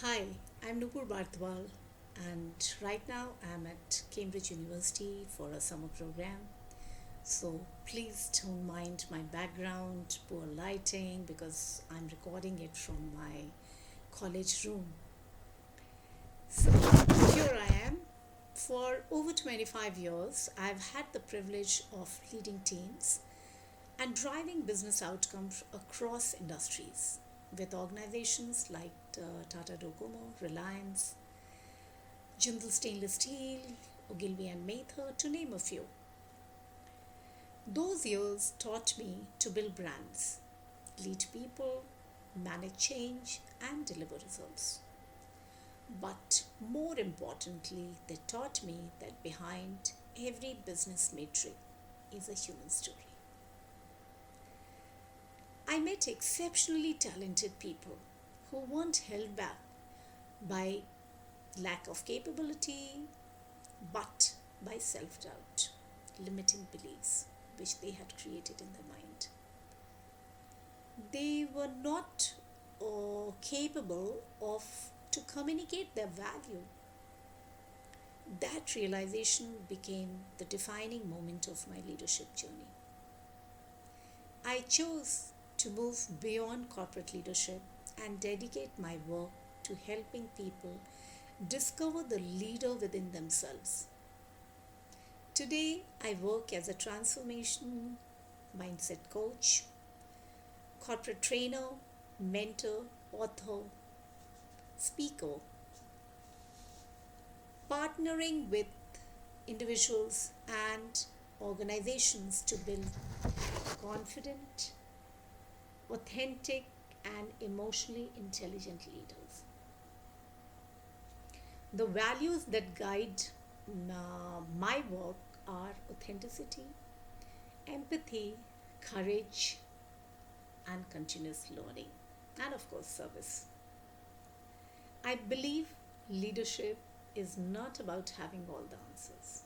Hi, I'm NUPUR BARTWAL, and right now I'm at Cambridge University for a summer program. So please don't mind my background, poor lighting, because I'm recording it from my college room. So here I am. For over 25 years, I've had the privilege of leading teams and driving business outcomes across industries with organizations like Tata Docomo, Reliance, Jindal Stainless Steel, Ogilvy and Mather, to name a few. Those years taught me to build brands, lead people, manage change, and deliver results. But more importantly, they taught me that behind every business metric is a human story. I met exceptionally talented people who weren't held back by lack of capability but by self doubt, limiting beliefs which they had created in their mind. They were not capable of to communicate their value. That realization became the defining moment of my leadership journey. I chose to move beyond corporate leadership and dedicate my work to helping people discover the leader within themselves. Today, I work as a transformation mindset coach, corporate trainer, mentor, author, speaker, partnering with individuals and organizations to build confident, authentic, and emotionally intelligent leaders. The values that guide my work are authenticity, empathy, courage, and continuous learning, and of course, service. I believe leadership is not about having all the answers.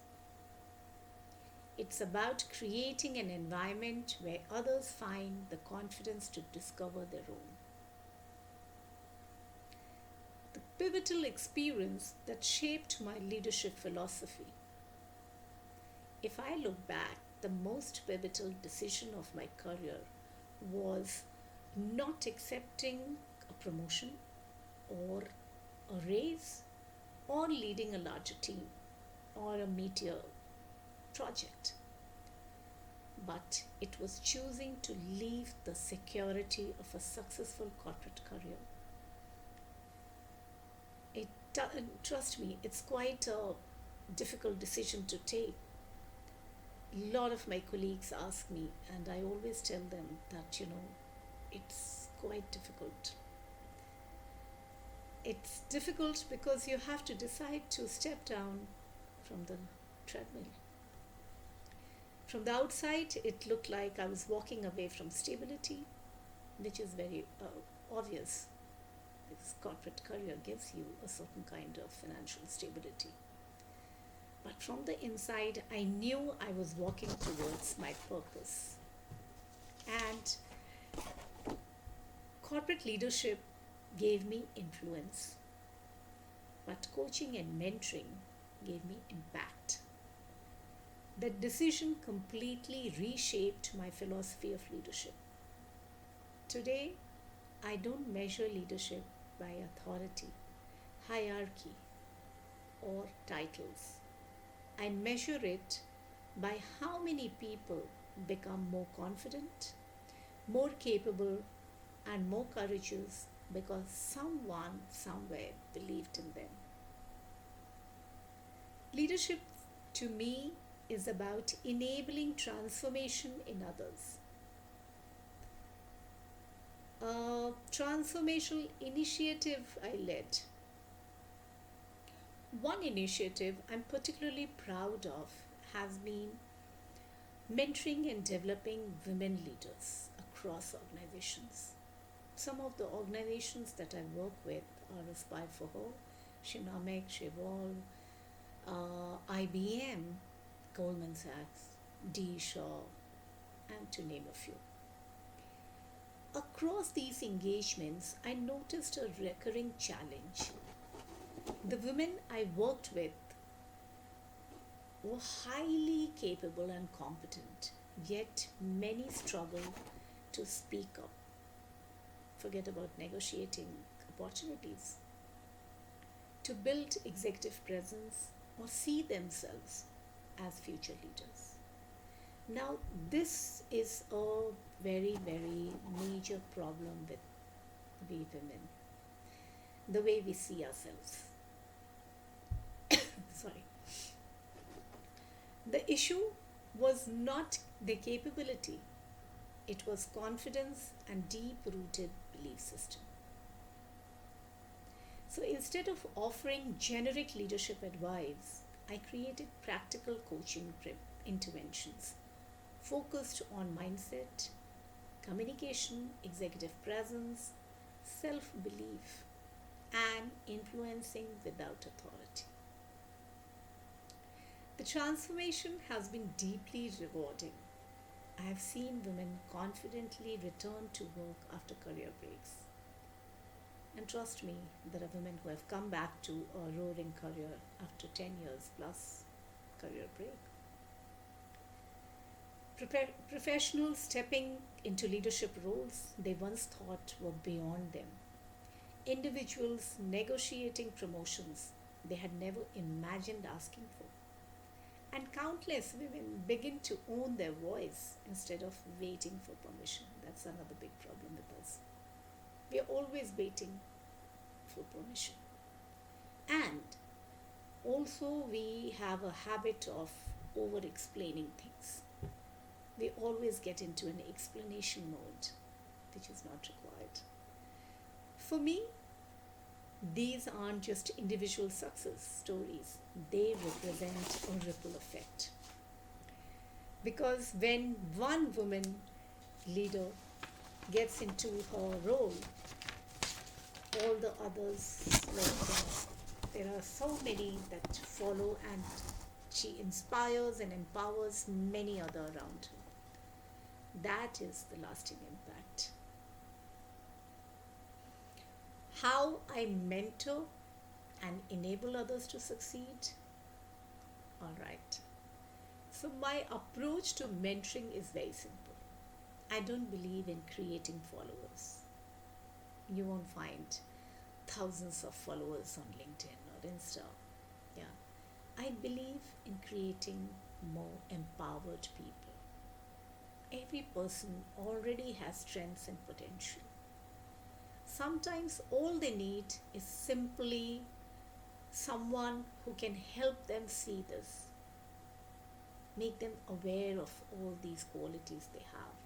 It's about creating an environment where others find the confidence to discover their own. The pivotal experience that shaped my leadership philosophy. If I look back, the most pivotal decision of my career was not accepting a promotion or a raise or leading a larger team or a meteor project. But it was choosing to leave the security of a successful corporate career. It, Trust me, it's quite a difficult decision to take. A lot of my colleagues ask me, and I always tell them that, it's quite difficult. It's difficult because you have to decide to step down from the treadmill. From the outside, it looked like I was walking away from stability, which is very obvious because corporate career gives you a certain kind of financial stability. But from the inside, I knew I was walking towards my purpose. And corporate leadership gave me influence, but coaching and mentoring gave me impact. That decision completely reshaped my philosophy of leadership. Today, I don't measure leadership by authority, hierarchy, or titles. I measure it by how many people become more confident, more capable, and more courageous because someone somewhere believed in them. Leadership to me is about enabling transformation in others. A transformational initiative I led. One initiative I'm particularly proud of has been mentoring and developing women leaders across organizations. Some of the organizations that I work with are Aspire for Her, Shinamek, Cheval, IBM, Goldman Sachs, D. Shaw, and to name a few. Across these engagements, I noticed a recurring challenge. The women I worked with were highly capable and competent, yet many struggle to speak up. Forget about negotiating opportunities, to build executive presence, or see themselves as future leaders. Now, this is a very, very major problem with we women, the way we see ourselves. Sorry. The issue was not the capability, it was confidence and deep rooted belief system. So instead of offering generic leadership advice, I created practical coaching interventions focused on mindset, communication, executive presence, self belief, and influencing without authority. The transformation has been deeply rewarding. I have seen women confidently return to work after career breaks. And trust me, there are women who have come back to a roaring career after 10 years plus career break. Professionals stepping into leadership roles they once thought were beyond them. Individuals negotiating promotions they had never imagined asking for. And countless women begin to own their voice instead of waiting for permission. That's another big problem with us. We are always waiting for permission. And also, we have a habit of over explaining things. We always get into an explanation mode, which is not required. For me, these aren't just individual success stories, they represent a ripple effect. Because when one woman leader gets into her role, all the others, there are so many that follow, and she inspires and empowers many other around her. That is the lasting impact. How I mentor and enable others to succeed? All right. So, my approach to mentoring is very simple. I don't believe in creating followers. You won't find thousands of followers on LinkedIn or Insta. Yeah. I believe in creating more empowered people. Every person already has strengths and potential. Sometimes all they need is simply someone who can help them see this, make them aware of all these qualities they have.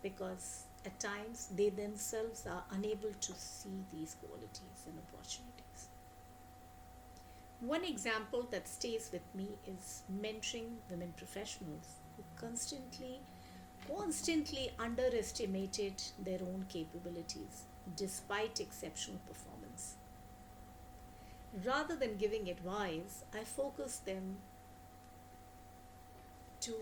Because at times they themselves are unable to see these qualities and opportunities. One example that stays with me is mentoring women professionals who constantly underestimated their own capabilities despite exceptional performance. Rather than giving advice, I focused them to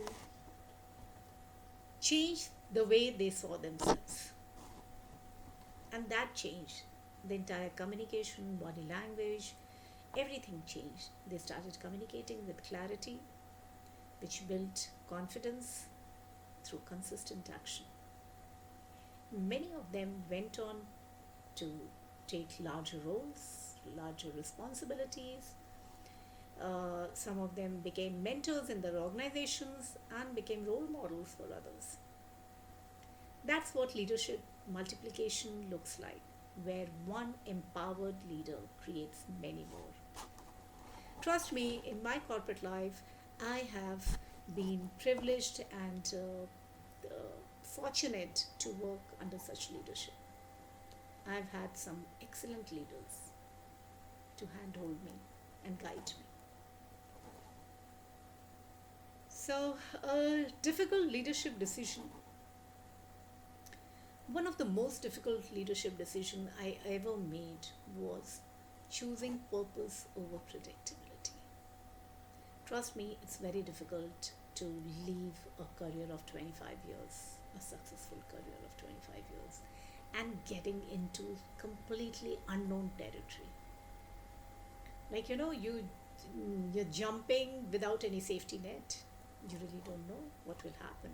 change the way they saw themselves. And that changed. The entire communication, body language, everything changed. They started communicating with clarity, which built confidence through consistent action. Many of them went on to take larger roles, larger responsibilities. Some of them became mentors in their organizations and became role models for others. That's what leadership multiplication looks like, where one empowered leader creates many more. Trust me, in my corporate life, I have been privileged and fortunate to work under such leadership. I've had some excellent leaders to handhold me and guide me. So, a difficult leadership decision. One of the most difficult leadership decisions I ever made was choosing purpose over predictability. Trust me, it's very difficult to leave a career of 25 years a successful career of 25 years and getting into completely unknown territory. Like, you're jumping without any safety net. You really don't know what will happen.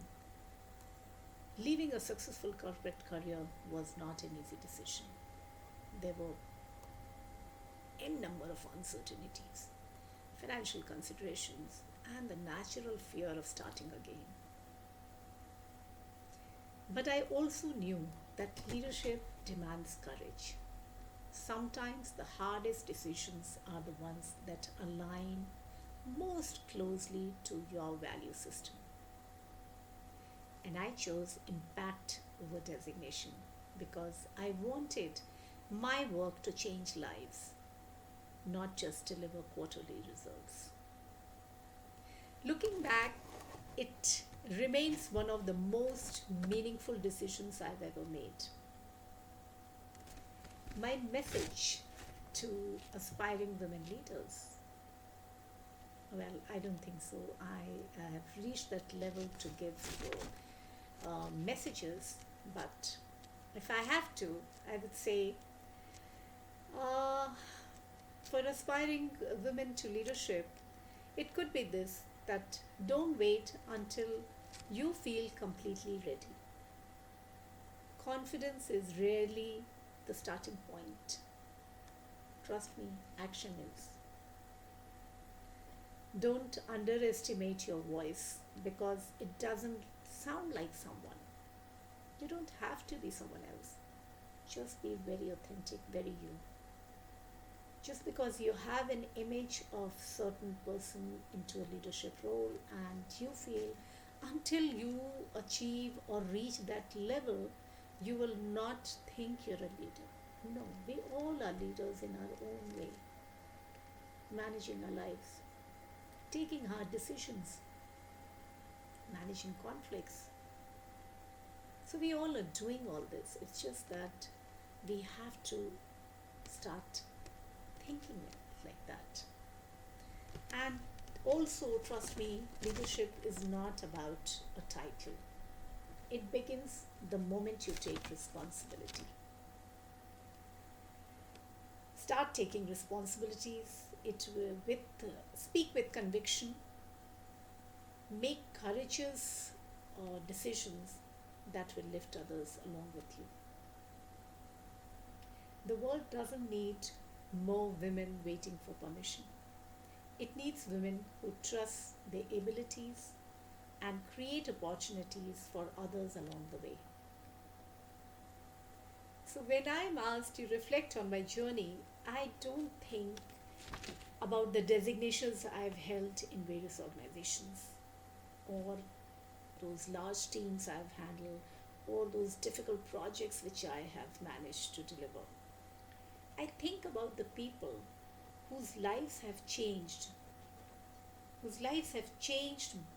Leaving a successful corporate career was not an easy decision. There were n number of uncertainties, financial considerations, and the natural fear of starting again. But I also knew that leadership demands courage. Sometimes the hardest decisions are the ones that align most closely to your value system. And I chose impact over designation because I wanted my work to change lives, not just deliver quarterly results. Looking back, it remains one of the most meaningful decisions I've ever made. My message to aspiring women leaders, well, I don't think so. I have reached that level to give messages, but if I have to, I would say uh, for aspiring women to leadership, it could be this, that don't wait until you feel completely ready. Confidence is rarely the starting point. Trust me, action is. Don't underestimate your voice because it doesn't sound like someone. You don't have to be someone else. Just be very authentic, very you. Just because you have an image of certain person into a leadership role and you feel until you achieve or reach that level, you will not think you're a leader. No, we all are leaders in our own way, managing our lives, taking hard decisions, managing conflicts. So we all are doing all this. It's just that we have to start thinking it like that. And also, trust me, leadership is not about a title. It begins the moment you take responsibility. Start taking responsibilities. Speak with conviction. Make courageous decisions that will lift others along with you. The world doesn't need more women waiting for permission. It needs women who trust their abilities and create opportunities for others along the way. So when I'm asked to reflect on my journey, I don't think about the designations I've held in various organizations or those large teams I've handled or those difficult projects which I have managed to deliver. I think about the people whose lives have changed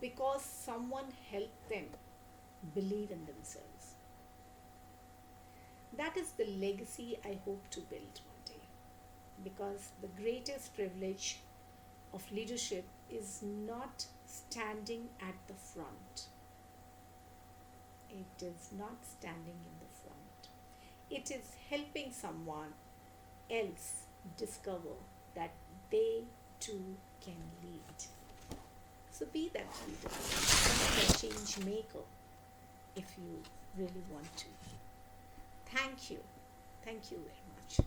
because someone helped them believe in themselves. That is the legacy I hope to build one day, because the greatest privilege of leadership is not standing at the front. It is not standing in the front. It is helping someone else discover that they too can lead. So be that leader, be that change maker if you really want to. Thank you. Thank you very much.